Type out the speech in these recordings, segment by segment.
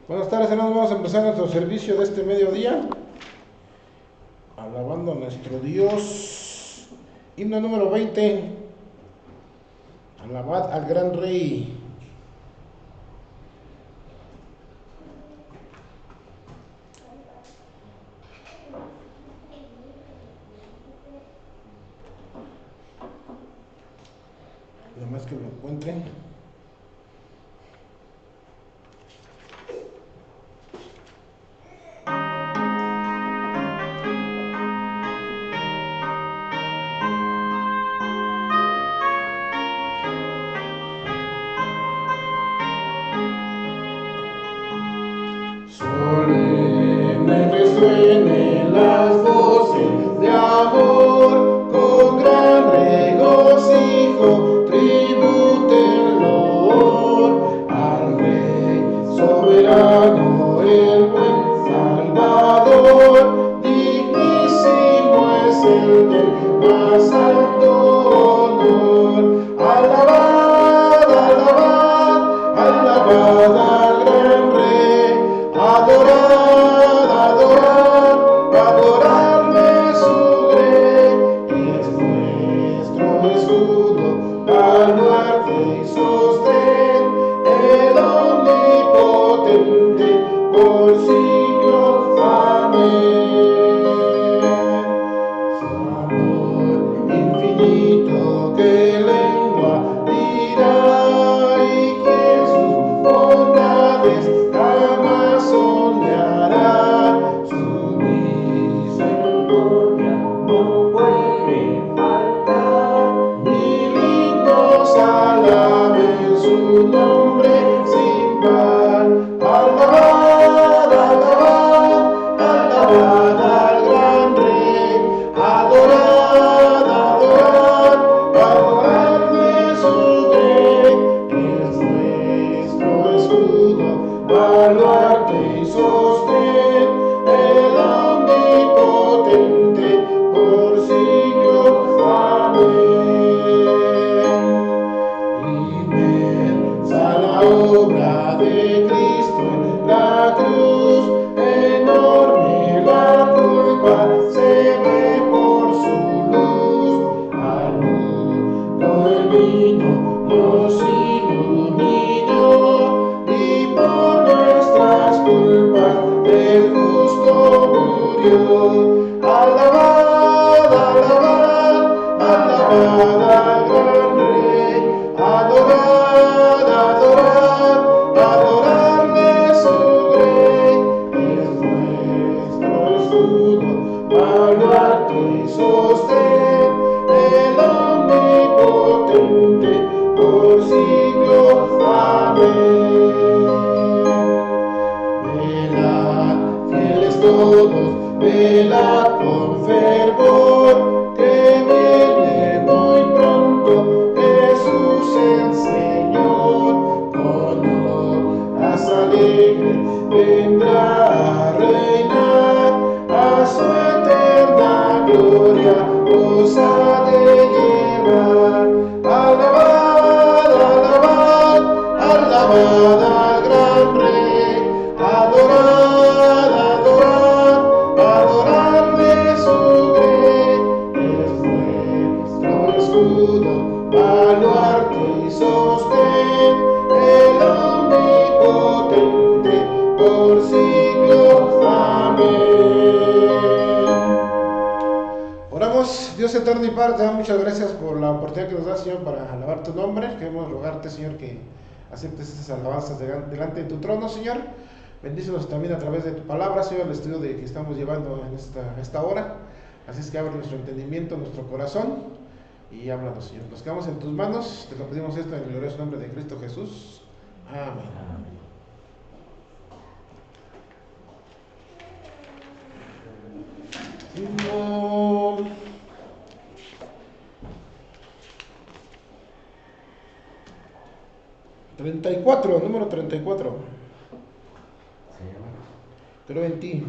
Buenas tardes, hermanos. Vamos a empezar nuestro servicio de este mediodía, alabando a nuestro Dios. Himno número 20. Alabad al gran Rey. Lo más que lo encuentren. Solemne resuenen las voces de amor, con gran regocijo tributen loor al Rey soberano, el buen Salvador. Dignísimo es el del más alto honor. Alabad, alabad, alabad al gran Rey. Adorad, adorad, adorarle su grey. Es nuestro escudo, baluarte y sostén, el omnipotente por siglos. Amén. Su amor infinito, que lengua dirá, y quien sus bondades jamás soñará. Su misericordia no puede faltar, mil himnos alaben su nombre sin par. Alabad, alabad, alabad al gran Rey. Adorad, adorad, adorad su grey. Es nuestro escudo, baluarte y sostén, el omnipotente por siglos. Amén. Inmensa la obra de Cristo en la cruz, enorme la culpa se ve por su luz. Al mundo el vino nos iluminó, y por nuestras culpas el justo murió. Alabad, alabad, alabad al gran Rey. Adorad, adorad, adorarle su grey. Es nuestro escudo, baluarte y sostén, el omnipotente por siglos. Amén. Velad, fieles todos, velad con fervor, que viene muy pronto Jesús el Señor. Con horas alegres vendrá a reinar, a su eterna gloria os ha de llevar. Alabad, alabad, alabad al gran Rey. Adorad, adorad, adorarle su grey. Es nuestro escudo, baluarte y sostén, el omnipotente por siglos. Amén. Oramos. Dios eterno y Padre, te damos muchas gracias por la oportunidad que nos da, Señor, para alabar tu nombre. Queremos rogarte, Señor, que aceptes estas alabanzas delante de tu trono, Señor. Bendícenos también a través de tu palabra, Señor, el estudio que estamos llevando en esta hora. Así es que abre nuestro entendimiento, nuestro corazón, y háblanos, Señor. Nos quedamos en tus manos. Te lo pedimos esto en el glorioso nombre de Cristo Jesús. Amén. Himno 34, número 34. Creo en ti.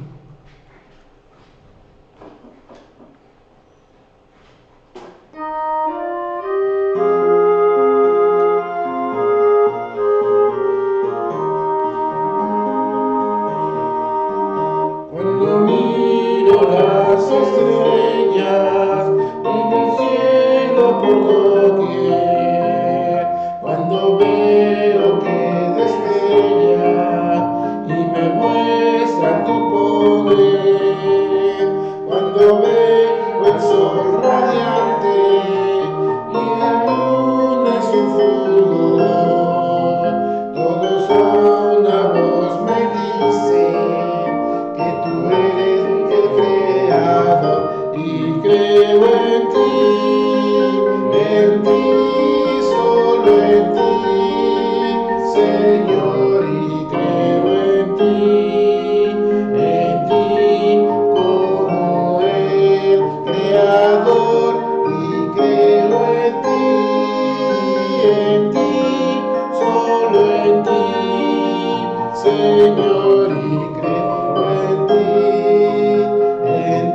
Señor, y creo en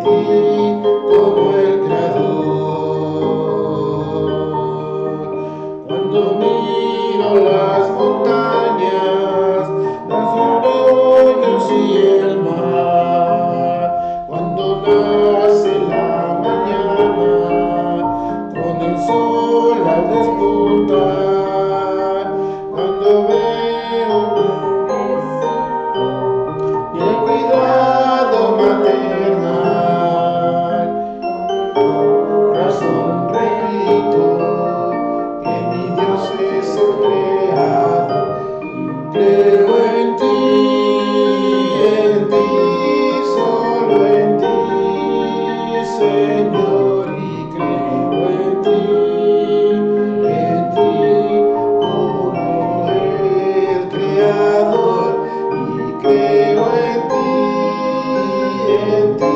ti como el Creador. Cuando miro las montañas, los arroyos y el mar, cuando nace la mañana, con el sol al despuntar, cuando veo el cuidado maternal, razón repito que mi Dios es el creador. Creo en ti, solo en ti, Señor, y creo en ti como el Creador, y creo en ti,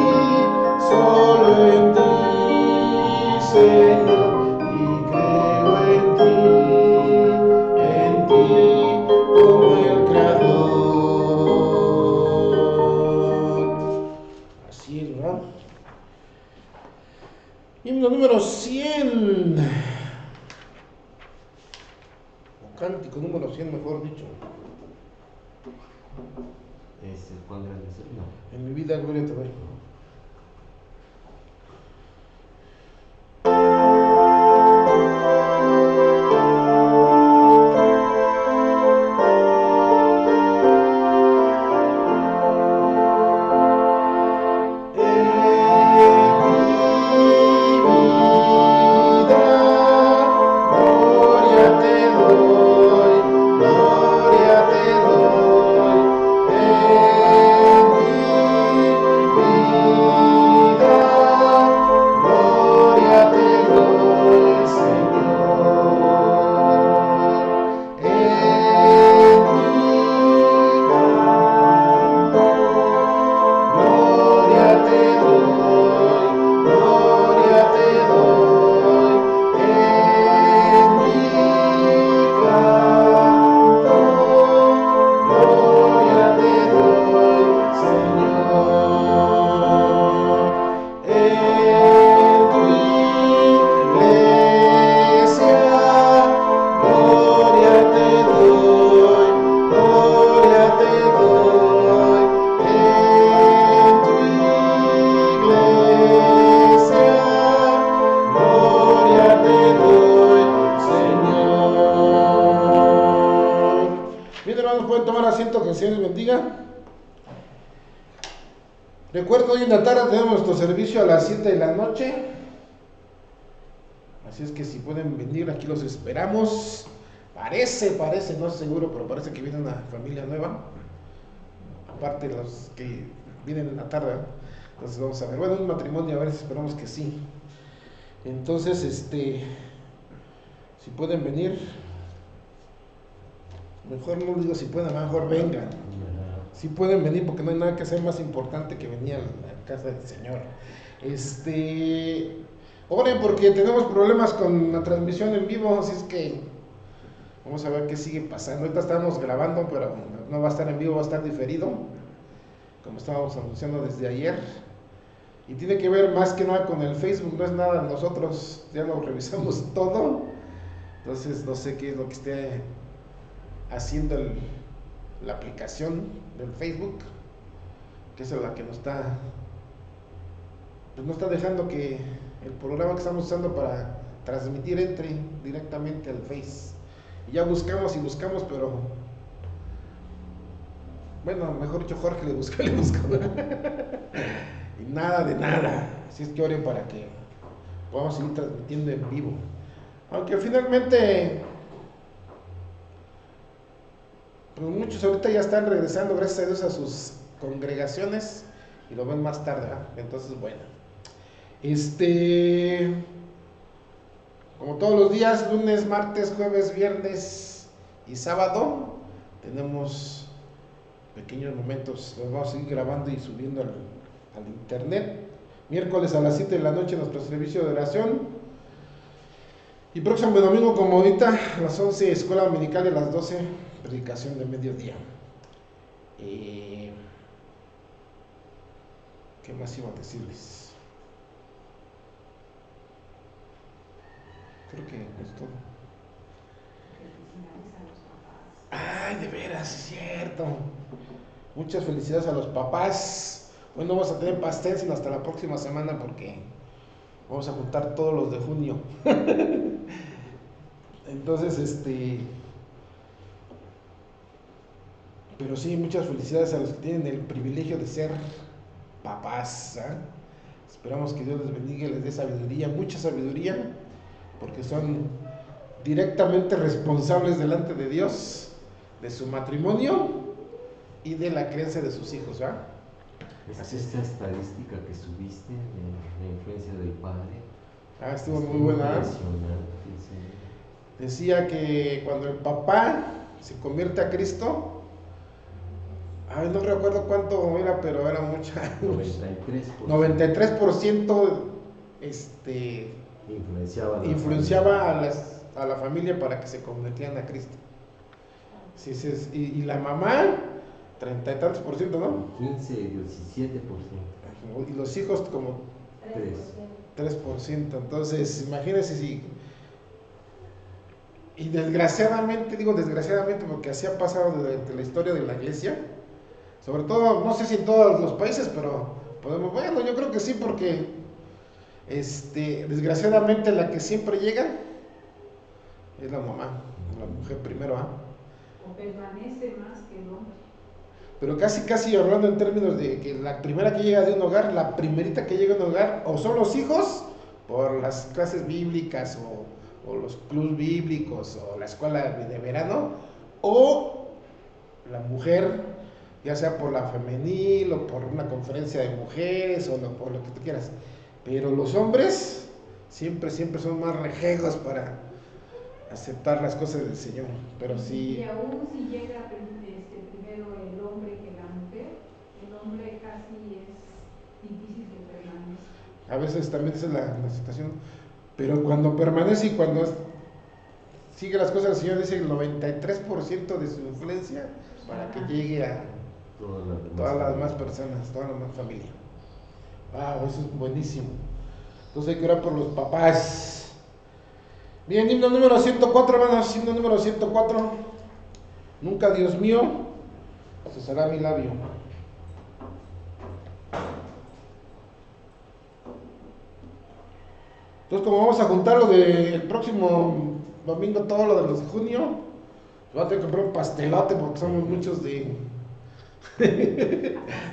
solo en ti, Señor, y creo en ti como el Creador. Así es, ¿verdad? Himno número 100. O cántico número 100, mejor dicho. ¿Cuál era el no? En mi vida, gloria te doy. Pueden tomar asiento, que el Señor les bendiga. Recuerdo, hoy en la tarde tenemos nuestro servicio a las 7 de la noche. Así es que si pueden venir, aquí los esperamos. Parece, no es seguro, pero parece que viene una familia nueva. Aparte de los que vienen en la tarde. Entonces vamos a ver. Bueno, un matrimonio, a ver si esperamos que sí. Entonces, si pueden venir. Mejor no digo si pueden, mejor vengan. Si pueden venir, porque no hay nada que sea más importante que venir a la casa del Señor. Oren, porque tenemos problemas con la transmisión en vivo, así es que vamos a ver qué sigue pasando. Ahorita estamos grabando, pero no va a estar en vivo, va a estar diferido, como estábamos anunciando desde ayer. Y tiene que ver más que nada con el Facebook, no es nada, nosotros ya lo revisamos todo. Entonces no sé qué es lo que esté haciendo la aplicación del Facebook, que es la que nos está, pues no está dejando que el programa que estamos usando para transmitir entre directamente al Face. Y ya buscamos y buscamos, pero bueno, mejor dicho, Jorge le buscó y nada de nada. Así es que oren para que podamos seguir transmitiendo en vivo, aunque finalmente pues muchos ahorita ya están regresando, gracias a Dios, a sus congregaciones y lo ven más tarde, ¿verdad? Entonces, bueno, como todos los días, lunes, martes, jueves, viernes y sábado, tenemos pequeños momentos, los vamos a seguir grabando y subiendo al internet. Miércoles a las 7 de la noche nuestro servicio de oración. Y próximo domingo, como ahorita, a las 11, escuela dominical, y a las 12, predicación de mediodía. Eh, ¿Qué más iba a decirles? Creo que es todo. Ay, de veras, es cierto. Muchas felicidades a los papás. Hoy no vamos a tener pastel sino hasta la próxima semana porque vamos a juntar todos los de junio. Entonces, pero sí, muchas felicidades a los que tienen el privilegio de ser papás, ¿eh? Esperamos que Dios les bendiga y les dé sabiduría, mucha sabiduría, porque son directamente responsables delante de Dios de su matrimonio y de la crianza de sus hijos, ¿verdad? Esta estadística que subiste de la influencia del padre. Estuvo muy buena. Impresionante, sí. Decía que cuando el papá se convierte a Cristo, no recuerdo cuánto era, pero era mucha. 93%. 93% influenciaba a la familia para que se convirtieran a Cristo. Sí, y la mamá, 30 y tantos por ciento, ¿no? 15, 17%. Y los hijos como 3%. Entonces, imagínense si... Y desgraciadamente, digo desgraciadamente porque así ha pasado durante la historia de la iglesia, sobre todo, no sé si en todos los países, pero bueno, yo creo que sí, porque desgraciadamente la que siempre llega es la mamá, la mujer primero, O permanece más que el hombre. Pero casi hablando en términos de que la primera que llega de un hogar, la primerita que llega de un hogar, o son los hijos, por las clases bíblicas, o los clubs bíblicos, o la escuela de verano, o la mujer, ya sea por la femenil, o por una conferencia de mujeres, o por lo que tú quieras. Pero los hombres siempre son más rejegos para aceptar las cosas del Señor. Pero sí. Y aún si llega primero el hombre que la mujer, el hombre casi es difícil que permanezca. A veces también esa es la situación. Pero cuando permanece y cuando sigue las cosas del Señor, dice el 93% de su influencia para que llegue a todas las demás personas, toda la demás familia. Wow, eso es buenísimo. Entonces hay que orar por los papás. Bien, himno número 104, hermanos, himno número 104. Nunca, Dios mío, cesará mi labio. Entonces, como vamos a juntar lo del próximo domingo, todo lo de los de junio, voy a tener que comprar un pastelote porque somos muchos de...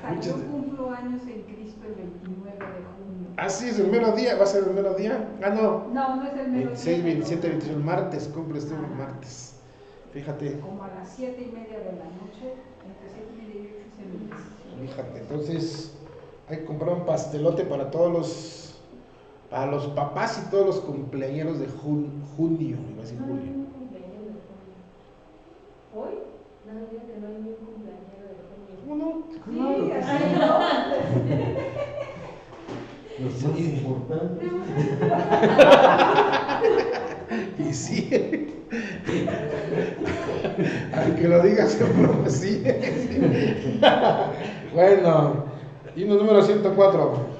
Hasta yo cumplo años en Cristo el 29 de junio. Ah, sí, es el mero día, va a ser el mero día. No, no es el mero 26, día. 27, 28, el martes, cumple este el martes. Fíjate. Como a las 7:30 de la noche, entre 7:30 y 8 se me decisión. Fíjate, entonces hay que comprar un pastelote para todos los papás y todos los cumpleañeros de junio, iba a decir No hay julio. un cumpleañero de junio. ¿Hoy? No, digo que no hay un cumpleañero de junio. ¿Cómo no? Sí, así no. Los más importantes. Y sí. Aunque lo digas siempre, pues sí. Bueno, himno número 104.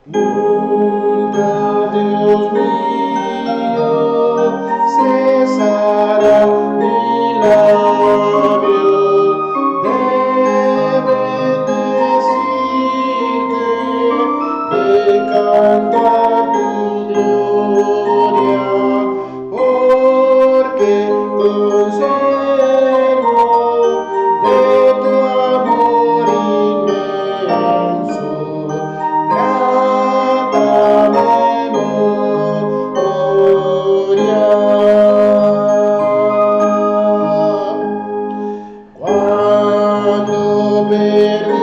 Nunca, Dios mío, cesará mi labio de bendecirte, de cantar tu gloria, porque conservo de tu amor inmenso. Cuando perdido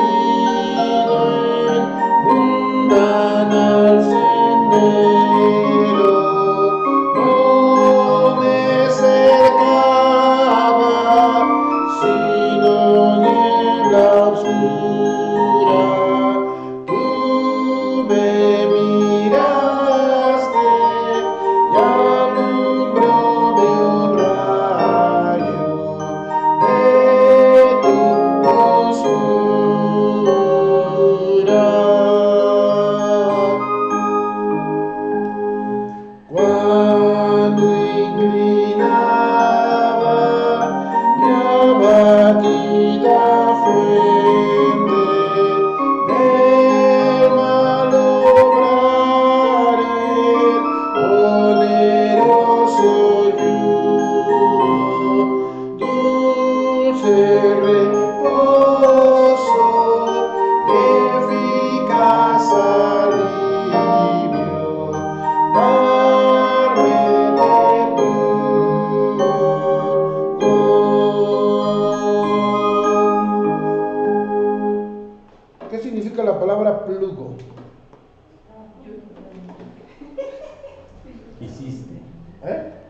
mundan al sendero, no me será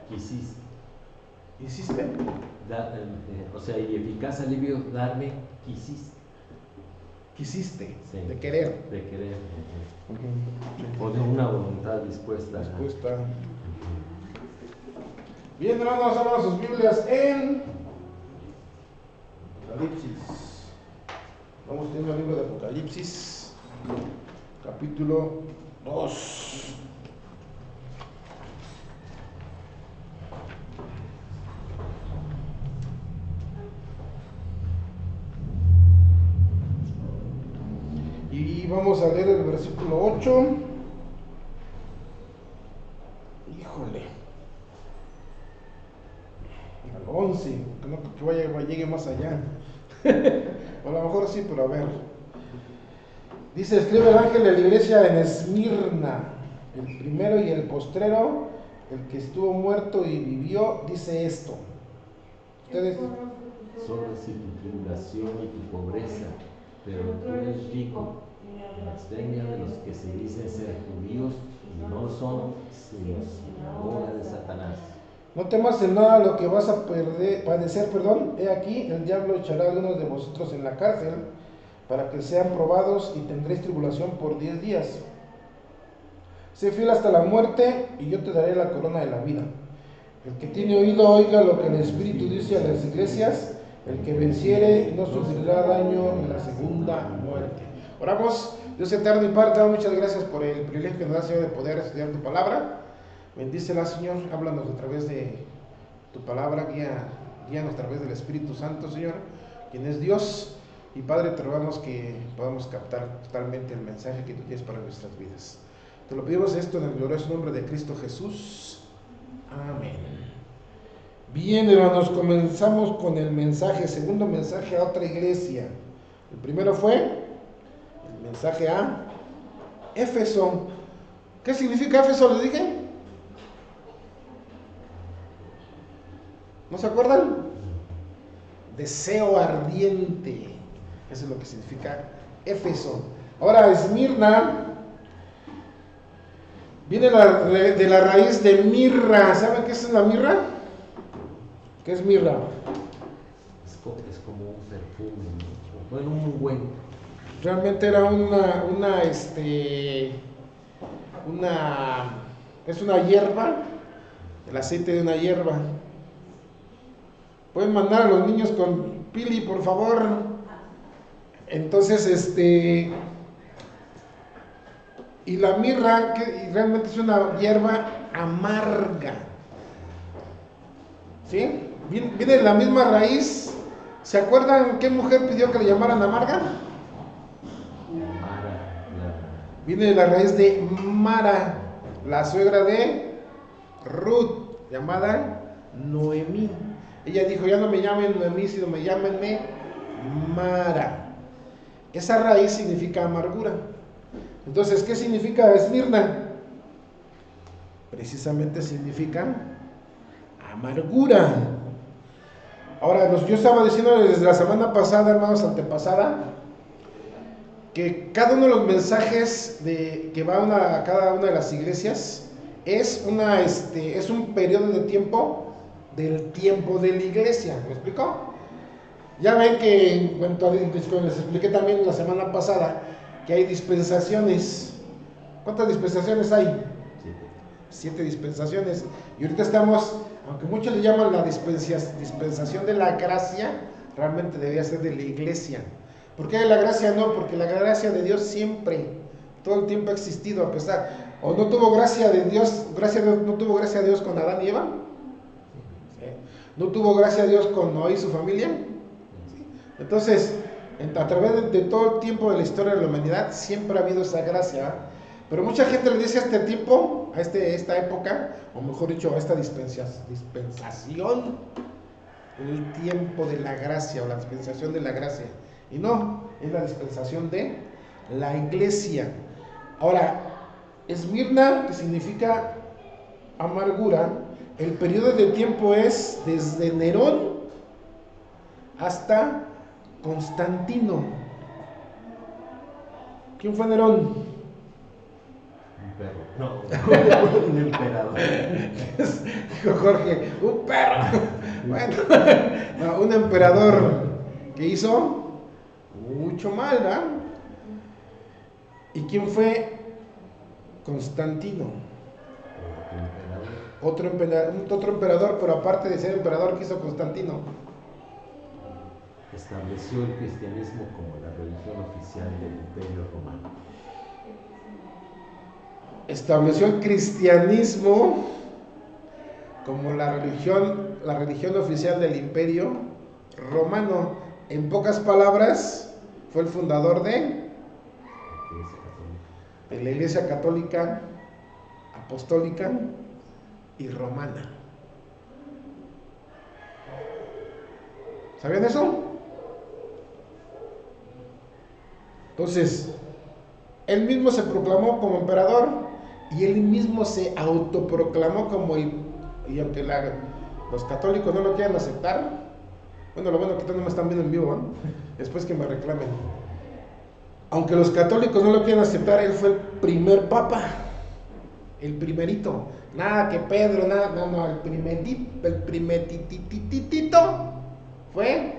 quisiste. ¿Hiciste? O sea, y eficaz alivio darme, quisiste. Quisiste, Sí. de querer. De querer. Ujú. O de una voluntad dispuesta. Dispuesta. Bien, hermanos, abran sus Biblias en Apocalipsis. Vamos teniendo el libro de Apocalipsis, capítulo 2. Y vamos a leer el versículo 8. Híjole. Al 11, que no creo que llegue más allá. O a lo mejor sí, pero a ver. Dice, escribe el ángel de la iglesia en Esmirna, el primero y el postrero, el que estuvo muerto y vivió, dice esto. Ustedes, Sobres y tu tribulación y tu pobreza, pero tú eres rico. Blasfemia de los que se dicen ser judíos y no lo son, sino sinagoga de Satanás. no temas en nada lo que vas a padecer, he aquí, el diablo echará a algunos de vosotros en la cárcel, para que sean probados y tendréis tribulación por 10 días. Sé fiel hasta la muerte y yo te daré la corona de la vida. El que tiene oído oiga lo que el Espíritu dice a las iglesias. El que venciere no sufrirá daño en la segunda muerte. Oramos. Dios eterno y Padre, te damos muchas gracias por el privilegio que nos da, Señor, de poder estudiar tu palabra. Bendícela, Señor, háblanos a través de tu palabra, guíanos a través del Espíritu Santo, Señor, quien es Dios. Y Padre, te rogamos que podamos captar totalmente el mensaje que tú tienes para nuestras vidas. Te lo pedimos esto en el glorioso nombre de Cristo Jesús. Amén. Bien, hermanos, comenzamos con el mensaje, segundo mensaje a otra iglesia. El primero fue el mensaje a Éfeso. ¿Qué significa Éfeso? ¿Les dije? ¿No se acuerdan? Deseo ardiente. Eso es lo que significa Éfeso. Ahora, Esmirna viene de la raíz de mirra. ¿Saben qué es la mirra? ¿Qué es mirra? Es como un perfume, ¿no? Bueno, un ungüento. Realmente era es una hierba, el aceite de una hierba. Pueden mandar a los niños con Pili, por favor. Entonces, y la mirra, que realmente es una hierba amarga. ¿Sí? Viene de la misma raíz. ¿Se acuerdan qué mujer pidió que le llamaran amarga? Viene de la raíz de Mara, la suegra de Ruth, llamada Noemí. Ella dijo, ya no me llamen Noemí, sino me llámenme Mara. Esa raíz significa amargura. Entonces, ¿qué significa Esmirna? Precisamente significa amargura. Ahora, yo estaba diciendo desde la semana pasada, hermanos, antepasada, que cada uno de los mensajes que van a cada una de las iglesias es un periodo de tiempo del tiempo de la iglesia. ¿Me explico? Ya ven que en cuanto a, les expliqué también la semana pasada que hay dispensaciones. ¿Cuántas dispensaciones hay? 7 dispensaciones. Y ahorita estamos, aunque muchos le llaman la dispensación de la gracia, realmente debería ser de la iglesia. ¿Por qué de la gracia no? Porque la gracia de Dios siempre, todo el tiempo ha existido, a pesar, o no tuvo gracia de Dios, no tuvo gracia a Dios con Adán y Eva, ¿sí? No tuvo gracia a Dios con Noé y su familia, ¿sí? Entonces, a través de todo el tiempo de la historia de la humanidad, siempre ha habido esa gracia, pero mucha gente le dice a este tiempo, esta época, o mejor dicho, a esta dispensación, el tiempo de la gracia, o la dispensación de la gracia. Y no, es la dispensación de la iglesia. Ahora, Esmirna, que significa amargura, el periodo de tiempo es desde Nerón hasta Constantino. ¿Quién fue Nerón? Un perro. No, un emperador. Dijo Jorge, un perro. Bueno, no, un emperador que hizo mucho mal, ¿verdad? ¿Y quién fue? Constantino. Otro emperador, pero aparte de ser emperador, ¿qué hizo Constantino? Estableció el cristianismo como la religión oficial del Imperio Romano. Estableció el cristianismo como la religión oficial del Imperio Romano. En pocas palabras, fue el fundador de la Iglesia Católica, Apostólica y Romana. ¿Sabían eso? Entonces, él mismo se proclamó como emperador y él mismo se autoproclamó como y aunque los católicos no lo quieran aceptar, bueno, lo bueno que no me están viendo en vivo, ¿eh? Después que me reclamen. Aunque los católicos no lo quieran aceptar, él fue el primer papa, el primerito. Nada que Pedro, nada, no, el primeritito fue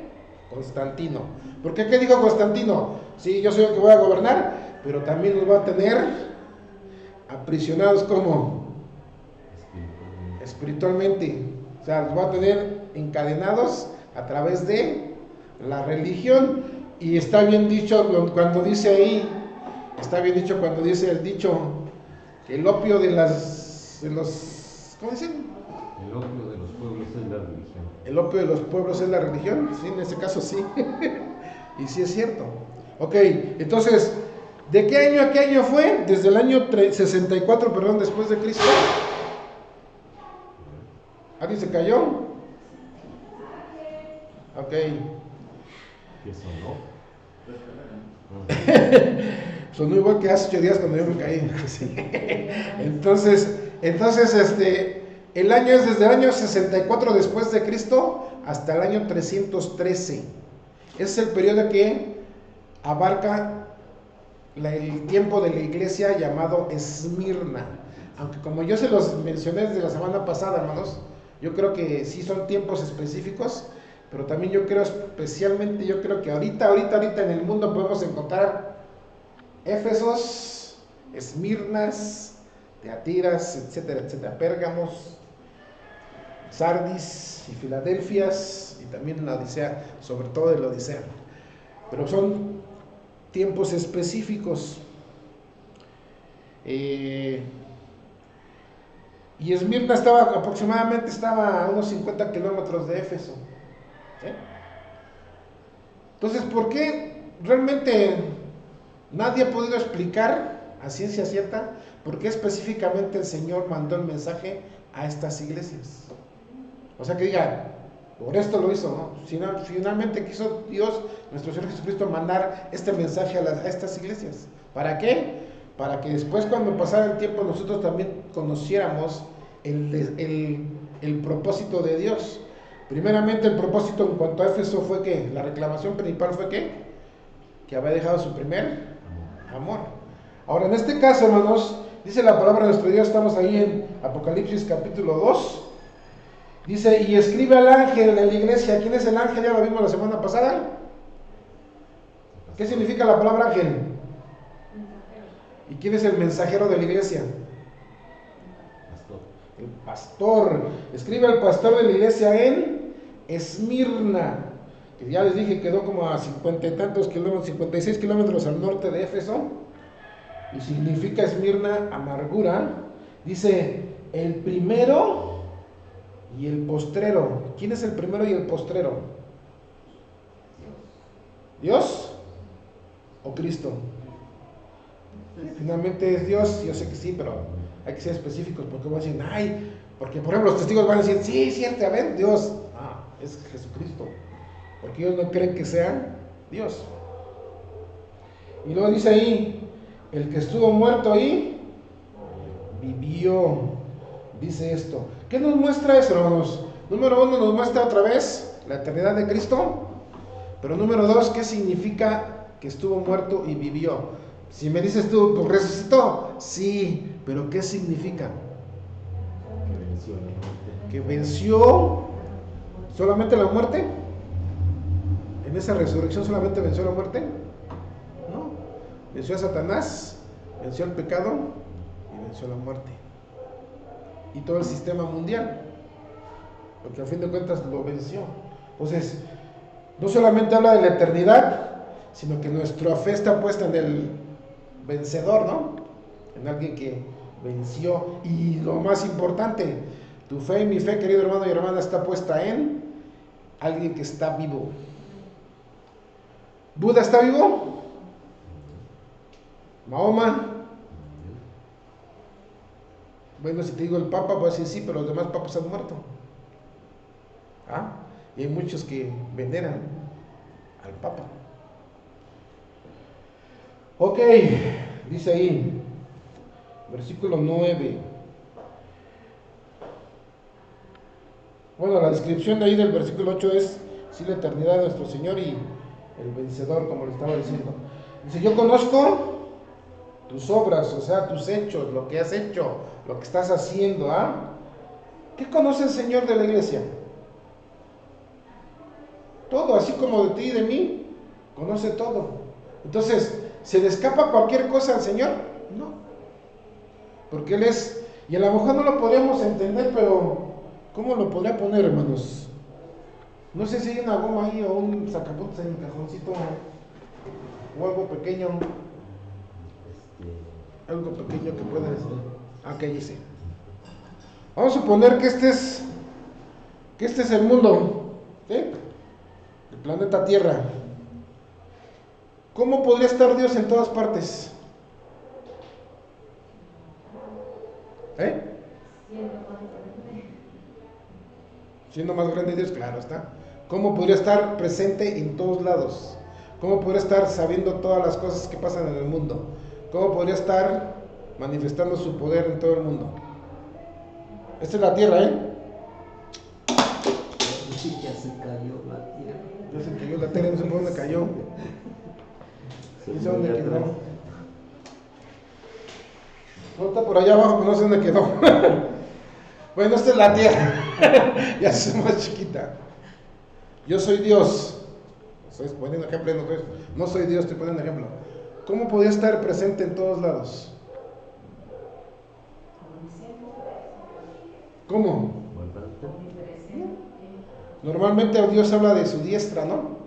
Constantino. ¿Por qué? ¿Qué dijo Constantino? Sí, yo soy el que voy a gobernar, pero también nos va a tener aprisionados como espiritualmente. O sea, los va a tener encadenados a través de la religión. Y está bien dicho cuando dice ahí, está bien dicho cuando dice el dicho, que el opio de los, ¿cómo dicen? El opio de los pueblos es la religión. El opio de los pueblos es la religión, sí, en ese caso sí. Y sí es cierto. Ok, entonces, ¿de qué año a qué año fue? Desde el año 64, perdón, después de Cristo. ¿Alguien se cayó? Ok. ¿Qué sonó? Sonó igual que hace 8 días cuando yo me caí. Sí. Entonces, el año es desde el año 64 después de Cristo hasta el año 313. Ese es el periodo que abarca el tiempo de la iglesia llamado Esmirna. Aunque como yo se los mencioné desde la semana pasada, hermanos, yo creo que sí son tiempos específicos, pero también yo creo especialmente, yo creo que ahorita en el mundo podemos encontrar Éfesos, Esmirnas, Teatiras, etcétera, etcétera, Pérgamos, Sardis y Filadelfias, y también la Odisea, sobre todo el Odisea. Pero son tiempos específicos. Y Esmirna aproximadamente estaba a unos 50 kilómetros de Éfeso. ¿Sí? Entonces, ¿por qué realmente nadie ha podido explicar a ciencia cierta por qué específicamente el Señor mandó el mensaje a estas iglesias? O sea, que diga, por esto lo hizo, ¿no? Finalmente quiso Dios, nuestro Señor Jesucristo, mandar este mensaje a estas iglesias. ¿Para qué? Para que después, cuando pasara el tiempo, nosotros también conociéramos el propósito de Dios. Primeramente, el propósito en cuanto a Éfeso fue que la reclamación principal fue que había dejado su primer amor. Ahora, en este caso, hermanos, dice la palabra de nuestro Dios, estamos ahí en Apocalipsis capítulo 2. Dice, y escribe al ángel de la iglesia. ¿Quién es el ángel? Ya lo vimos la semana pasada. ¿Qué significa la palabra ángel? ¿Y quién es el mensajero de la iglesia? El pastor. Escribe al pastor de la iglesia en Esmirna, que ya les dije quedó como a 50 y tantos kilómetros, 56 kilómetros al norte de Éfeso, y significa Esmirna amargura. Dice, el primero y el postrero. ¿Quién es el primero y el postrero? ¿Dios o Cristo? Finalmente es Dios. Yo sé que sí, pero hay que ser específicos, porque van a decir, ay, porque por ejemplo los testigos van a decir, sí, cierto, a ver, Dios, es Jesucristo, porque ellos no creen que sea Dios. Y luego dice ahí, el que estuvo muerto ahí, vivió, dice esto. ¿Qué nos muestra eso, hermanos? Número 1, nos muestra otra vez la eternidad de Cristo, pero número 2, ¿qué significa que estuvo muerto y vivió? Si me dices tú, pues resucitó, sí, pero ¿qué significa? Que venció la muerte. ¿Que venció solamente la muerte? ¿En esa resurrección solamente venció la muerte? No, venció a Satanás, venció el pecado y venció la muerte. Y todo el sistema mundial, porque al fin de cuentas lo venció. Entonces, no solamente habla de la eternidad, sino que nuestra fe está puesta en el vencedor, ¿no? En alguien que venció. Y lo más importante, tu fe y mi fe, querido hermano y hermana, está puesta en alguien que está vivo. ¿Buda está vivo? ¿Mahoma? Bueno, si te digo el Papa, voy a decir sí, pero los demás papas han muerto. ¿Ah? Y hay muchos que veneran al Papa. Ok, dice ahí, versículo 9. Bueno, la descripción de ahí del versículo 8 es, sí, la eternidad de nuestro Señor y el vencedor, como le estaba diciendo. Dice, yo conozco tus obras, o sea, tus hechos, lo que has hecho, lo que estás haciendo, ¿ah? ¿Qué conoce el Señor de la iglesia? Todo, así como de ti y de mí, conoce todo. Entonces, ¿se le escapa cualquier cosa al Señor? No. Porque Él es, y a lo mejor no lo podríamos entender, pero ¿cómo lo podría poner, hermanos? No sé si hay una goma ahí o un sacapuntas en el cajoncito o algo pequeño. Algo pequeño que pueda decir. Ok, dice. Vamos a suponer que este es el mundo, ¿sí? El planeta Tierra. ¿Cómo podría estar Dios en todas partes? Siendo más grande Dios, claro está. ¿Cómo podría estar presente en todos lados? ¿Cómo podría estar sabiendo todas las cosas que pasan en el mundo? ¿Cómo podría estar manifestando su poder en todo el mundo? Esta es la tierra, ¿eh? Sí, ya se cayó la tierra. Ya se cayó la tierra, no sé por dónde cayó. No sé dónde quedó. No, está por allá abajo, pero no sé dónde quedó. Bueno, esta es la tierra. Ya es más chiquita. Yo soy Dios. Estoy poniendo ejemplo, no soy Dios, estoy poniendo ejemplo. ¿Cómo podría estar presente en todos lados? ¿Cómo? Normalmente Dios habla de su diestra, ¿no?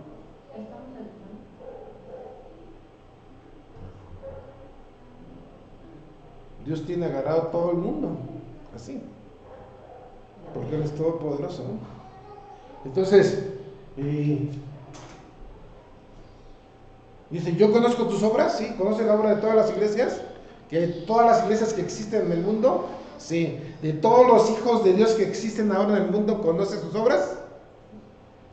Dios tiene agarrado todo el mundo, así, porque Él es todopoderoso, ¿no? Entonces, dice, yo conozco tus obras, sí, conoce la obra de todas las iglesias, que todas las iglesias que existen en el mundo, sí, de todos los hijos de Dios que existen ahora en el mundo, ¿conoce sus obras?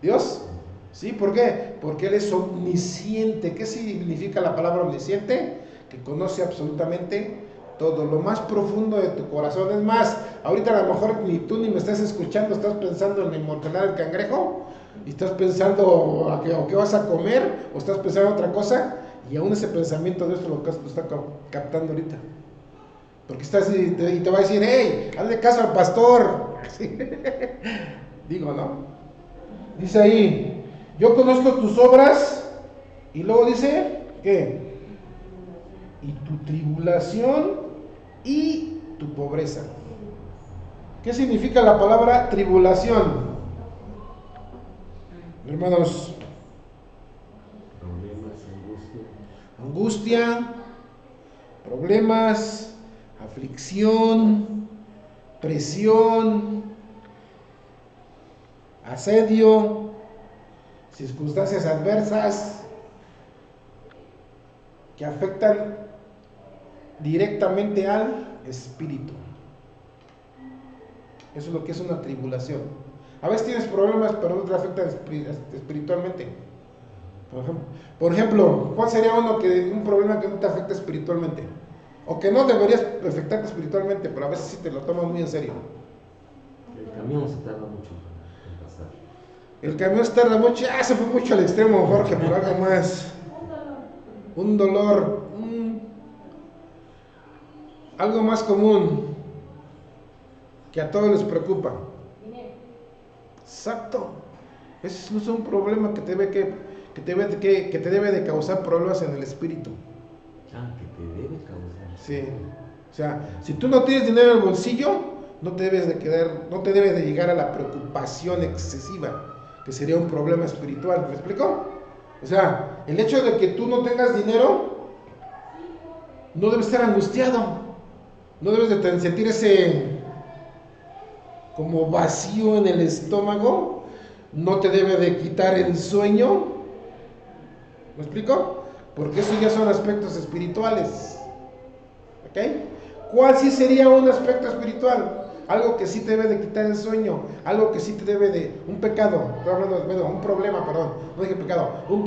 ¿Dios? ¿Sí? ¿Por qué? Porque Él es omnisciente. ¿Qué significa la palabra omnisciente? Que conoce absolutamente todo, lo más profundo de tu corazón. Es más, ahorita a lo mejor ni tú ni me estás escuchando, estás pensando en inmortalar el cangrejo, y estás pensando a qué vas a comer, o estás pensando en otra cosa, y aún ese pensamiento Dios lo está captando ahorita. Porque estás y te va a decir, hey, hazle caso al pastor. ¿Sí? Digo, ¿no? Dice ahí, yo conozco tus obras, y luego dice, ¿qué? Y tu tribulación y tu pobreza. ¿Qué significa la palabra tribulación? Hermanos, Problemas, angustia, problemas, aflicción, presión, asedio, circunstancias adversas que afectan directamente al espíritu. Eso es lo que es una tribulación. A veces tienes problemas, pero no te afectan espiritualmente. Por ejemplo, ¿cuál sería un problema que no te afecta espiritualmente? O que no deberías afectarte espiritualmente, pero a veces sí te lo tomas muy en serio. El camión se tarda mucho en pasar. El camión se tarda mucho, se fue mucho al extremo, Jorge, por algo más. Un dolor. algo más común que a todos les preocupa. Dinero. Exacto. Ese no es un problema que te debe de causar problemas en el espíritu. Que te debe causar. Sí. O sea, si tú no tienes dinero en el bolsillo, no te debes de llegar a la preocupación excesiva, que sería un problema espiritual. ¿Me explico? O sea, el hecho de que tú no tengas dinero, no debes estar angustiado. No debes de sentir ese como vacío en el estómago. No te debe de quitar el sueño. ¿Me explico? Porque eso ya son aspectos espirituales. ¿Ok? ¿Cuál sí sería un aspecto espiritual? Algo que sí te debe de quitar el sueño, algo que sí te debe de... un pecado, estoy hablando de un problema, perdón, no dije pecado, un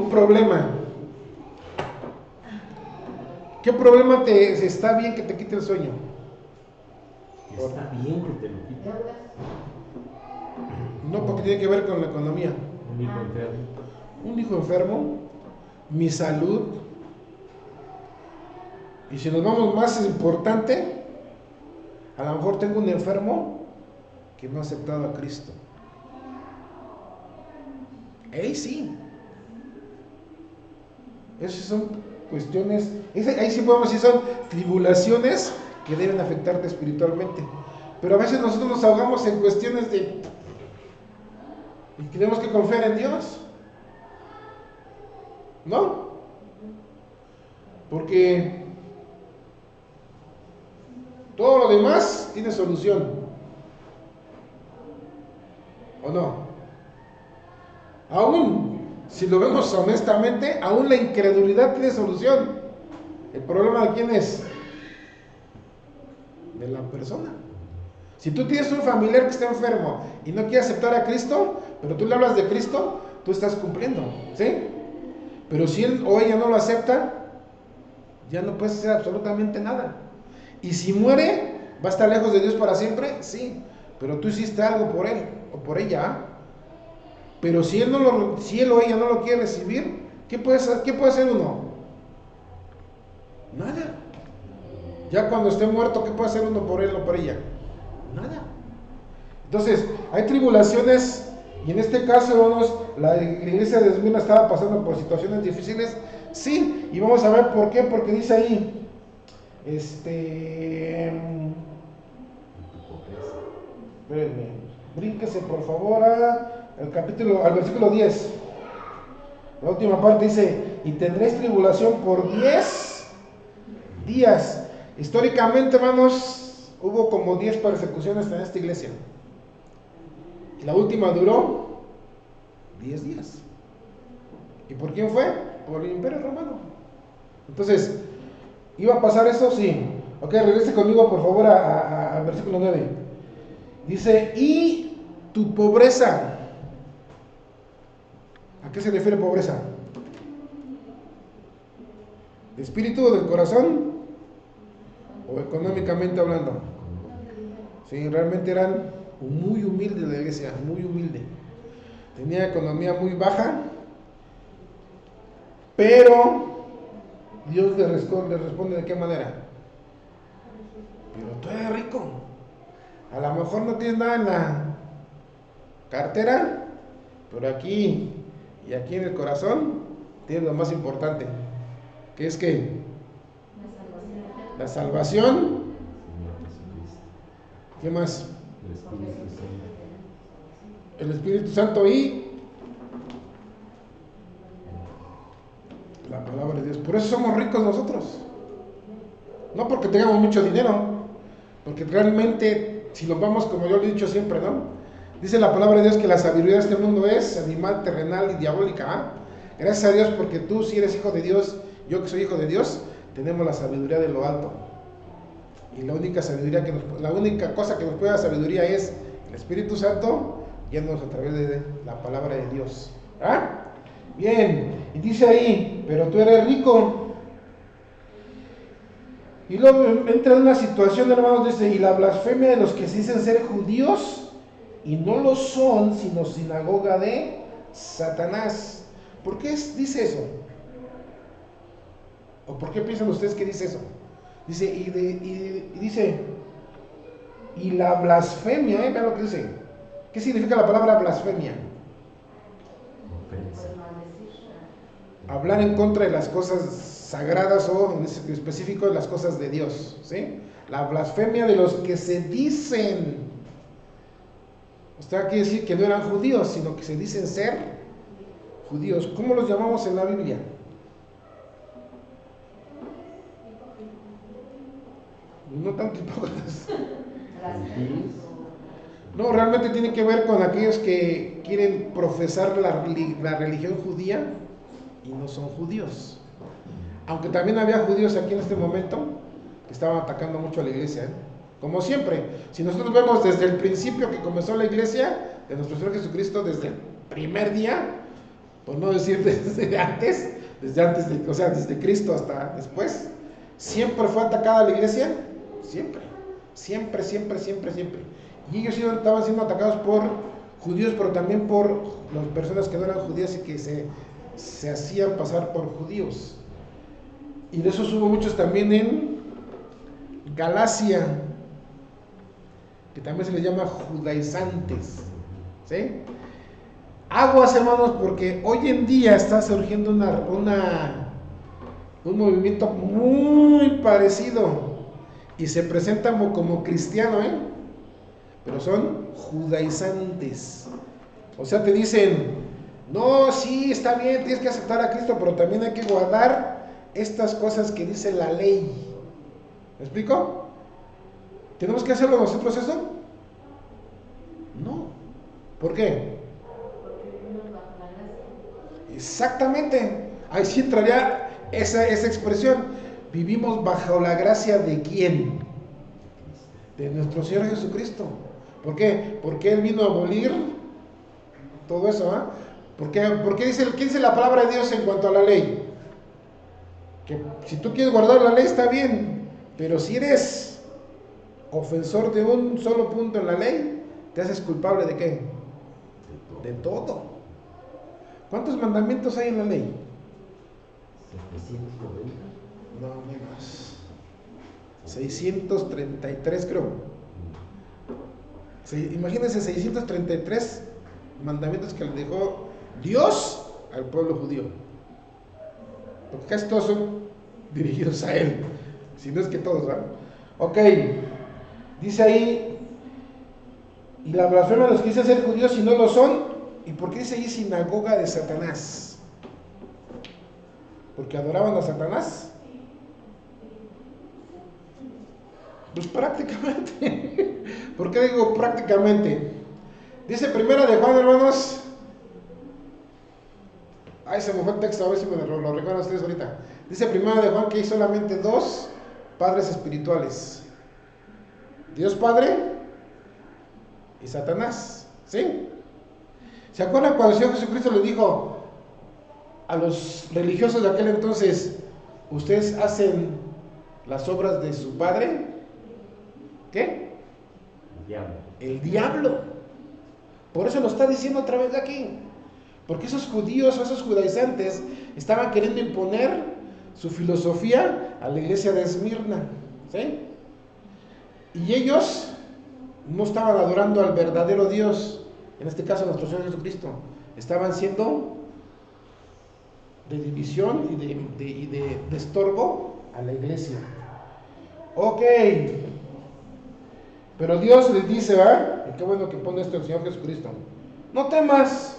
problema. ¿Qué problema está bien que te quite el sueño? Está bien que te lo quite. No, porque tiene que ver con la economía. Un hijo enfermo. Un hijo enfermo, mi salud. Y si nos vamos más importante, a lo mejor tengo un enfermo que no ha aceptado a Cristo. Sí. Esas son cuestiones, ahí sí podemos decir, son tribulaciones que deben afectarte espiritualmente. Pero a veces nosotros nos ahogamos en cuestiones de... y tenemos que confiar en Dios. ¿No? Porque todo lo demás tiene solución. ¿O no? Aún, si lo vemos honestamente, aún la incredulidad tiene solución. ¿El problema de quién es? De la persona. Si tú tienes un familiar que está enfermo y no quiere aceptar a Cristo, pero tú le hablas de Cristo, tú estás cumpliendo, ¿sí? Pero si él o ella no lo acepta, ya no puedes hacer absolutamente nada. Y si muere, ¿va a estar lejos de Dios para siempre? Sí, pero tú hiciste algo por él o por ella. Pero si él o ella no lo quiere recibir, ¿qué puede hacer uno? Nada. Ya cuando esté muerto, ¿qué puede hacer uno por él o por ella? Nada. Entonces, hay tribulaciones, y en este caso, hermanos, la iglesia de Esmirna estaba pasando por situaciones difíciles. Sí, y vamos a ver por qué, porque dice ahí, espérenme, brínquese por favor al versículo 10. La última parte dice, y tendréis tribulación por 10 días. Históricamente, hermanos, hubo como 10 persecuciones en esta iglesia. Y la última duró 10 días. ¿Y por quién fue? Por el Imperio Romano. Entonces, ¿iba a pasar eso? Sí. Ok, regrese conmigo por favor al versículo 9. Dice, y tu pobreza. ¿A qué se refiere pobreza? ¿De espíritu o del corazón? ¿O económicamente hablando? Sí, realmente eran muy humildes la iglesia, muy humilde. Tenía economía muy baja, pero Dios le responde de qué manera. Pero tú eres rico. A lo mejor no tienes nada en la cartera, pero aquí y aquí en el corazón tienes lo más importante, que es que la salvación. ¿Qué más? El Espíritu Santo y la palabra de Dios. Por eso somos ricos nosotros. No porque tengamos mucho dinero, porque realmente, si nos vamos como yo lo he dicho siempre, ¿no? Dice la palabra de Dios que la sabiduría de este mundo es animal, terrenal y diabólica. Gracias a Dios, porque tú, si eres hijo de Dios, yo que soy hijo de Dios, tenemos la sabiduría de lo alto. Y la única cosa que nos puede dar sabiduría es el Espíritu Santo, yéndonos a través de la palabra de Dios. ¿Ah? Bien, y dice ahí, pero tú eres rico. Y luego entra en una situación, hermanos, dice, y la blasfemia de los que se dicen ser judíos y no lo son, sino sinagoga de Satanás. ¿Por qué dice eso? ¿O por qué piensan ustedes que dice eso? Dice, y dice, y la blasfemia, vean lo que dice. ¿Qué significa la palabra blasfemia? Ofensa. Hablar en contra de las cosas sagradas o en específico de las cosas de Dios, ¿sí? La blasfemia de los que se dicen, usted quiere decir que no eran judíos, sino que se dicen ser judíos. ¿Cómo los llamamos en la Biblia? No tanto hipócritas. Gentiles. No, realmente tiene que ver con aquellos que quieren profesar la religión judía y no son judíos. Aunque también había judíos aquí en este momento que estaban atacando mucho a la iglesia, ¿eh? Como siempre, si nosotros vemos desde el principio que comenzó la iglesia de nuestro Señor Jesucristo, desde el primer día, por no decir desde antes, o sea, desde Cristo hasta después, siempre fue atacada la iglesia, siempre. Y ellos estaban siendo atacados por judíos, pero también por las personas que no eran judías y que se hacían pasar por judíos. Y de esos hubo muchos también en Galacia, que también se les llama judaizantes, ¿sí? Aguas, hermanos, porque hoy en día está surgiendo un movimiento muy parecido y se presentan como cristiano, ¿eh? Pero son judaizantes. O sea, te dicen, no, sí, está bien, tienes que aceptar a Cristo, pero también hay que guardar estas cosas que dice la ley. ¿Me explico? ¿Tenemos que hacerlo nosotros eso? No. ¿Por qué? Exactamente. Ahí sí entraría esa expresión. Vivimos bajo la gracia de ¿quién? De nuestro Señor Jesucristo. ¿Por qué? Porque Él vino a abolir todo eso, ¿eh? ¿Qué dice la palabra de Dios en cuanto a la ley? Que si tú quieres guardar la ley está bien, pero si eres ofensor de un solo punto en la ley, te haces culpable ¿de qué? De todo. ¿Cuántos mandamientos hay en la ley? 790. No, menos. 633 creo. Imagínense 633 mandamientos que le dejó Dios al pueblo judío. Porque casi todos son dirigidos a Él. Si no es que todos, ¿verdad? Ok. Dice ahí, y la blasfemia de los que dicen ser judíos y no lo son. ¿Y por qué dice ahí sinagoga de Satanás? ¿Porque adoraban a Satanás? Pues prácticamente. ¿Por qué digo prácticamente? Dice Primera de Juan, hermanos. Ay, se me fue el texto, a ver si me lo recuerdan ustedes ahorita. Dice Primera de Juan que hay solamente dos padres espirituales: Dios Padre y Satanás. ¿Sí? ¿Se acuerdan cuando el Señor Jesucristo le dijo a los religiosos de aquel entonces: ustedes hacen las obras de su padre? ¿Qué? El diablo. El diablo. Por eso lo está diciendo otra vez de aquí. Porque esos judíos o esos judaizantes estaban queriendo imponer su filosofía a la iglesia de Esmirna, ¿sí? Y ellos no estaban adorando al verdadero Dios, en este caso nuestro Señor Jesucristo. Estaban siendo de división y de estorbo a la iglesia. Ok. Pero Dios les dice, ¿verdad? Y qué bueno que pone esto el Señor Jesucristo: no temas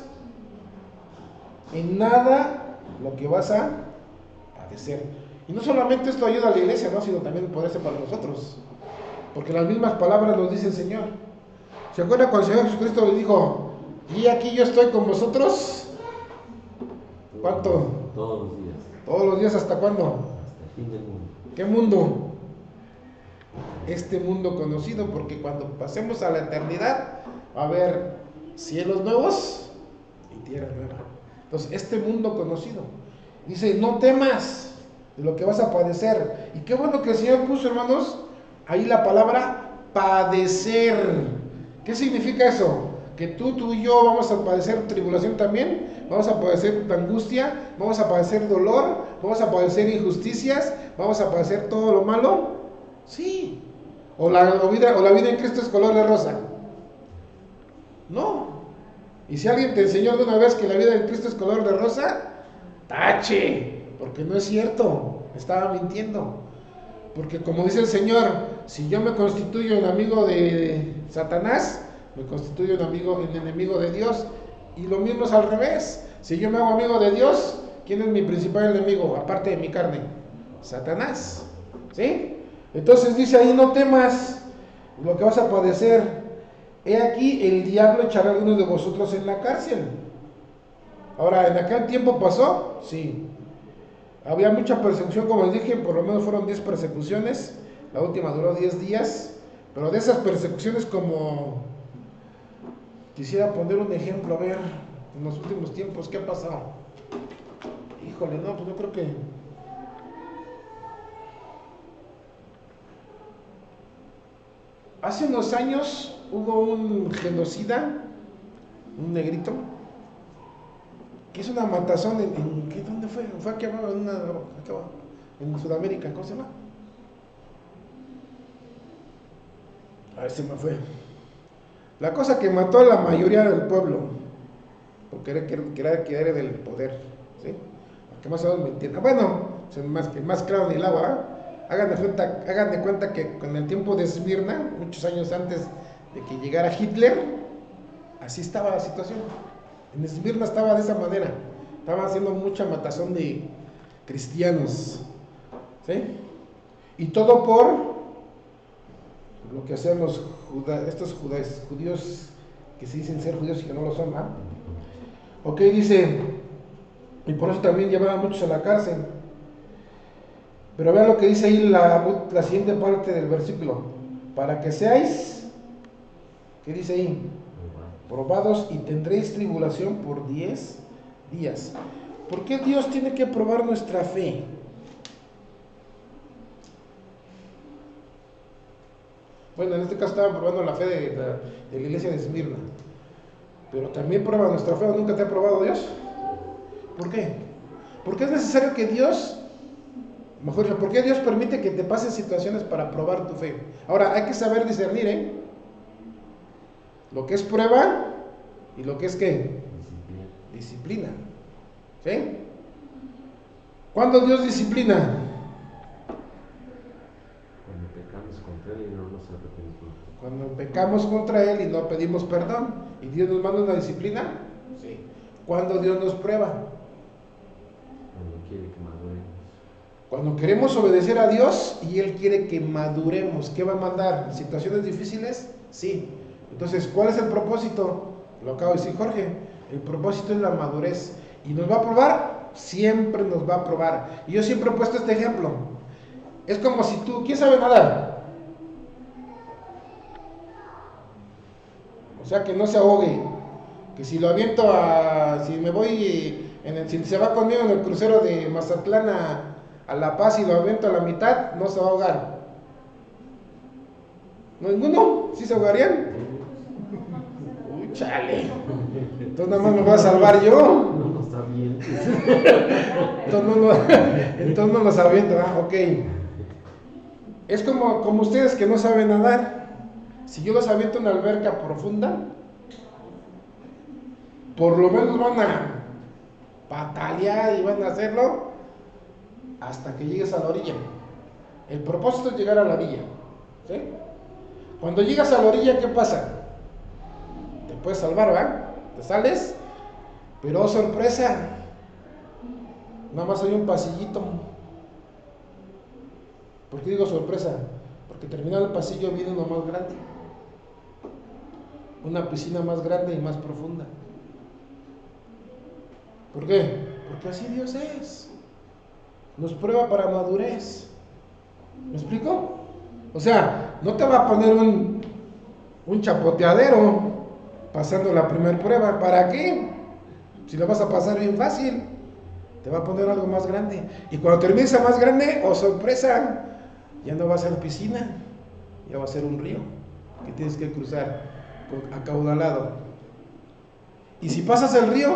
en nada lo que vas a padecer. Y no solamente esto ayuda a la iglesia, ¿no? Sino también puede ser para nosotros. Porque las mismas palabras nos dice el Señor. ¿Se acuerdan cuando el Señor Jesucristo les dijo: y aquí yo estoy con vosotros? ¿Cuánto? Todos los días. ¿Todos los días hasta cuándo? Hasta el fin del mundo. ¿Qué mundo? Este mundo conocido, porque cuando pasemos a la eternidad va a haber cielos nuevos y tierra nueva. Entonces, este mundo conocido. Dice, no temas de lo que vas a padecer. Y qué bueno que el Señor puso, hermanos, ahí la palabra padecer. ¿Qué significa eso? que tú y yo vamos a padecer tribulación también, vamos a padecer angustia, vamos a padecer dolor, vamos a padecer injusticias, vamos a padecer todo lo malo. Sí. O la vida en Cristo es color de rosa. No. Y si alguien te enseñó de una vez que la vida en Cristo es color de rosa, tache, porque no es cierto, estaba mintiendo. Porque como dice el Señor, si yo me constituyo en amigo de Satanás, me constituyo en enemigo de Dios. Y lo mismo es al revés. Si yo me hago amigo de Dios, ¿quién es mi principal enemigo? Aparte de mi carne, Satanás. ¿Sí? Entonces dice ahí, no temas lo que vas a padecer. He aquí, el diablo echará a algunos de vosotros en la cárcel. Ahora, ¿en aquel tiempo pasó? Sí. Había mucha persecución, como les dije, por lo menos fueron 10 persecuciones. La última duró 10 días. Pero de esas persecuciones, como quisiera poner un ejemplo, a ver, en los últimos tiempos, ¿qué ha pasado? Híjole, no, pues yo creo que hace unos años hubo un genocida, un negrito, que hizo una matazón ¿dónde fue? Fue aquí abajo, en Sudamérica, ¿cómo se llama? A ver, se me fue. La cosa que mató a la mayoría del pueblo, porque era del poder, ¿sí? Porque más o menos me entiendan. Bueno, más claro ni el agua, ¿eh? Hagan de cuenta que con el tiempo de Esmirna, muchos años antes de que llegara Hitler, así estaba la situación. En Esmirna estaba de esa manera. Estaban haciendo mucha matazón de cristianos, ¿sí? Y todo por lo que hacían estos judíos que se dicen ser judíos y que no lo son, ¿ah? Ok, dice, y por eso también llevaban a muchos a la cárcel. Pero vean lo que dice ahí la siguiente parte del versículo. Para que seáis, ¿qué dice ahí? Probados y tendréis tribulación por 10 días. ¿Por qué Dios tiene que probar nuestra fe? Bueno, en este caso estaban probando la fe de la iglesia de Esmirna. Pero también prueba nuestra fe. ¿Nunca te ha probado Dios? ¿Por qué? Porque es necesario que Dios, mejor dicho, ¿por qué Dios permite que te pasen situaciones para probar tu fe? Ahora, hay que saber discernir, ¿eh? Lo que es prueba y lo que es ¿qué? Disciplina. ¿Sí? ¿Cuándo Dios disciplina? Cuando pecamos contra Él y no nos arrepentimos. Cuando pecamos contra Él y no pedimos perdón. ¿Y Dios nos manda una disciplina? Sí. ¿Cuándo Dios nos prueba? Cuando quiere que maduremos. Cuando queremos obedecer a Dios y Él quiere que maduremos. ¿Qué va a mandar? ¿Situaciones difíciles? Sí. Entonces, ¿cuál es el propósito? Lo acabo de decir Jorge. El propósito es la madurez. ¿Y nos va a probar? Siempre nos va a probar. Y yo siempre he puesto este ejemplo. Es como si ¿quién sabe nadar? O sea, que no se ahogue. Que si lo aviento si me voy, si se va conmigo en el crucero de Mazatlán a La Paz y lo aviento a la mitad, no se va a ahogar. ¿Ninguno? ¿Sí se ahogarían? Uy, chale. Entonces nada más me voy a salvar yo. No nos avientes. Entonces no los aviento, ok. Es como ustedes que no saben nadar. Si yo los aviento en una alberca profunda, por lo menos van a patalear y van a hacerlo hasta que llegues a la orilla. El propósito es llegar a la orilla, ¿sí? Cuando llegas a la orilla, ¿qué pasa? Te puedes salvar, ¿verdad? Te sales, pero oh, sorpresa, nada más hay un pasillito. ¿Por qué digo sorpresa? Porque terminado el pasillo viene uno más grande, una piscina más grande y más profunda. ¿Por qué? Porque así Dios es. Nos prueba para madurez. ¿Me explico? O sea, no te va a poner un chapoteadero pasando la primera prueba. ¿Para qué? Si lo vas a pasar bien fácil, te va a poner algo más grande. Y cuando termine esa más grande, oh sorpresa, ya no va a ser piscina, ya va a ser un río que tienes que cruzar acaudalado. Y si pasas el río,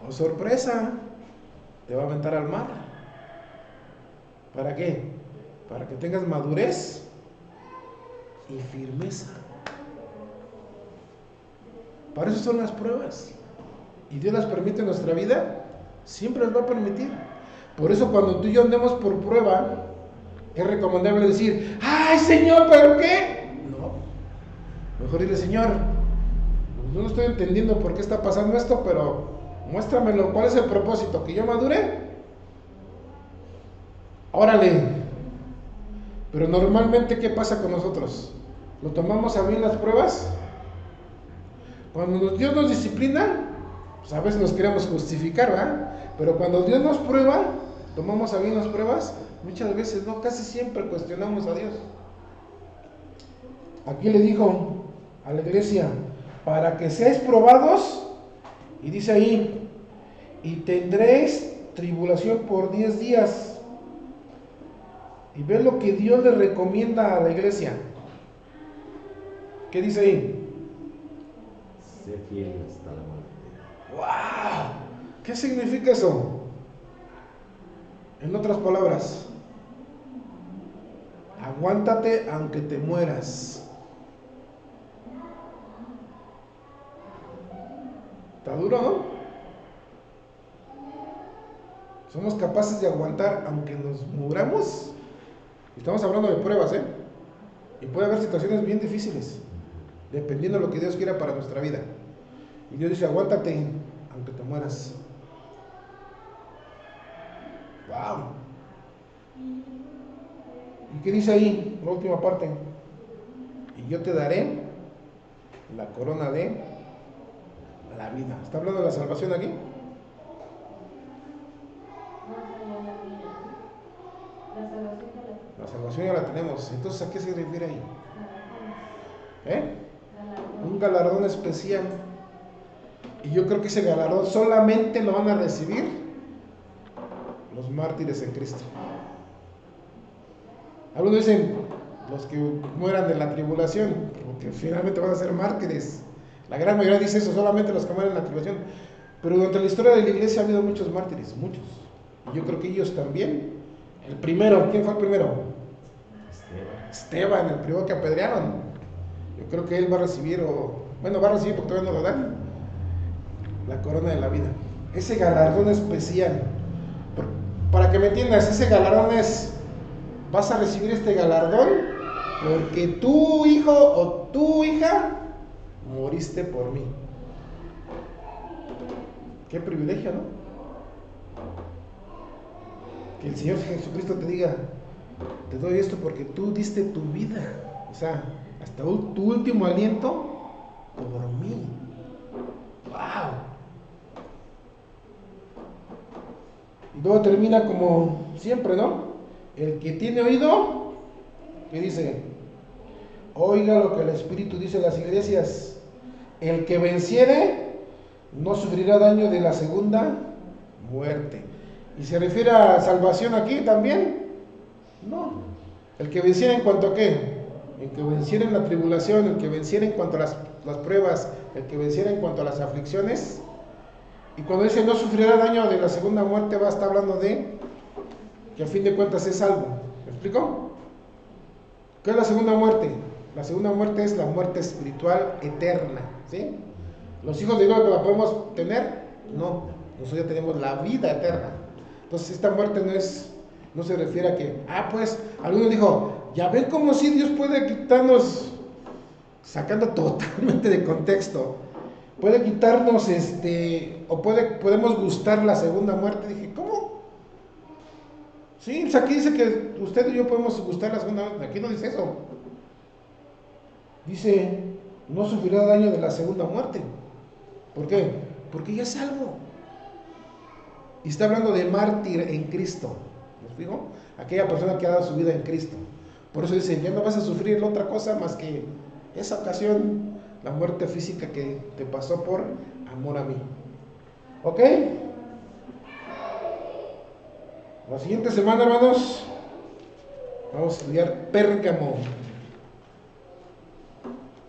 oh sorpresa, te va a aventar al mar. ¿Para qué? Para que tengas madurez y firmeza. Para eso son las pruebas. Y Dios las permite en nuestra vida, siempre las va a permitir. Por eso cuando tú y yo andemos por prueba, es recomendable decir, ¡ay, Señor, pero qué! No. Mejor dile, Señor, yo no estoy entendiendo por qué está pasando esto, pero muéstramelo. ¿Cuál es el propósito? ¿Que yo madure? Órale. Pero normalmente, ¿qué pasa con nosotros? ¿Lo tomamos a bien las pruebas? Cuando Dios nos disciplina, pues a veces nos queremos justificar, ¿verdad? Pero cuando Dios nos prueba, tomamos a bien las pruebas, muchas veces no, casi siempre cuestionamos a Dios. Aquí le dijo a la iglesia, para que seáis probados, y dice ahí, y tendréis tribulación por 10 días. Y ve lo que Dios le recomienda a la iglesia. ¿Qué dice ahí? Sé fiel hasta la muerte. ¡Wow! ¿Qué significa eso? En otras palabras, aguántate aunque te mueras. ¿Está duro, no? ¿Somos capaces de aguantar aunque nos muramos? Estamos hablando de pruebas, ¿eh? Y puede haber situaciones bien difíciles, dependiendo de lo que Dios quiera para nuestra vida. Y Dios dice, aguántate aunque te mueras. ¡Wow! ¿Y qué dice ahí? La última parte. Y yo te daré la corona de la vida. ¿Está hablando de la salvación aquí? La salvación ya la tenemos. Entonces, ¿a qué se refiere ahí? Un galardón especial. Y yo creo que ese galardón solamente lo van a recibir los mártires en Cristo. Algunos dicen, los que mueran de la tribulación, porque finalmente van a ser mártires. La gran mayoría dice eso, solamente los que mueren en la tribulación. Pero durante la historia de la iglesia ha habido muchos mártires, muchos. Y yo creo que ellos también. El primero, ¿quién fue el primero? Esteban, el primero que apedrearon. Yo creo que él va a recibir, va a recibir porque todavía no lo dan, la corona de la vida. Ese galardón especial. Para que me entiendas, ese galardón es, vas a recibir este galardón porque tu hijo o tu hija moriste por mí. Qué privilegio, ¿no? Que el Señor Jesucristo te diga, te doy esto porque tú diste tu vida, o sea, hasta tu último aliento por mí. ¡Wow! Y luego termina como siempre, ¿no? El que tiene oído, ¿qué dice? Oiga lo que el Espíritu dice a las iglesias. El que venciere no sufrirá daño de la segunda muerte. ¿Y se refiere a salvación aquí también? No. El que venciera en cuanto a qué? El que venciera en la tribulación, el que venciera en cuanto a las pruebas, el que venciera en cuanto a las aflicciones. Y cuando dice no sufrirá daño de la segunda muerte, va a estar hablando de que a fin de cuentas es salvo. ¿Me explico? ¿Qué es la segunda muerte? La segunda muerte es la muerte espiritual eterna, ¿sí? ¿Los hijos de Dios la podemos tener? No, nosotros ya tenemos la vida eterna. Entonces esta muerte no se refiere a que, pues, alguno dijo, ya ven como si Dios puede quitarnos, sacando totalmente de contexto, puede quitarnos podemos gustar la segunda muerte. Dije, ¿cómo? Sí, pues aquí dice que usted y yo podemos gustar la segunda muerte. Aquí no dice eso. Dice, no sufrirá daño de la segunda muerte. ¿Por qué? Porque ya es salvo. Y está hablando de mártir en Cristo. ¿Me explico? Aquella persona que ha dado su vida en Cristo. Por eso dice, ya no vas a sufrir otra cosa más que esa ocasión, la muerte física que te pasó por amor a mí. ¿Ok? La siguiente semana, hermanos, vamos a estudiar Pérgamo.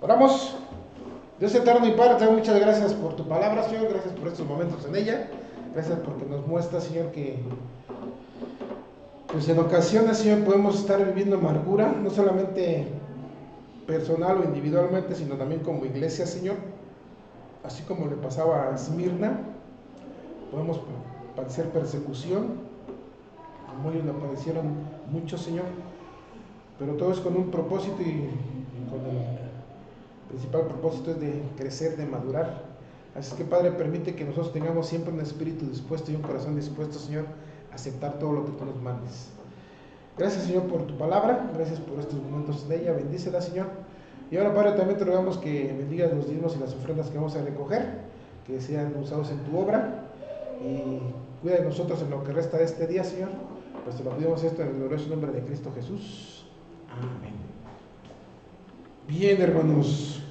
Oramos. Dios eterno y Padre, te doy muchas gracias por tu palabra, Señor. Gracias por estos momentos en ella. Gracias porque nos muestra, Señor, que pues en ocasiones, Señor, podemos estar viviendo amargura, no solamente personal o individualmente, sino también como iglesia, Señor. Así como le pasaba a Esmirna, podemos padecer persecución, como ellos la padecieron muchos, Señor. Pero todo es con un propósito y con el principal propósito es de crecer, de madurar. Así que, Padre, permite que nosotros tengamos siempre un espíritu dispuesto y un corazón dispuesto, Señor, a aceptar todo lo que tú nos mandes. Gracias, Señor, por tu palabra. Gracias por estos momentos de ella. Bendícela, Señor. Y ahora, Padre, también te rogamos que bendigas los diezmos y las ofrendas que vamos a recoger, que sean usados en tu obra. Y cuida de nosotros en lo que resta de este día, Señor. Pues te lo pedimos esto en el glorioso nombre de Cristo Jesús. Amén. Bien, hermanos.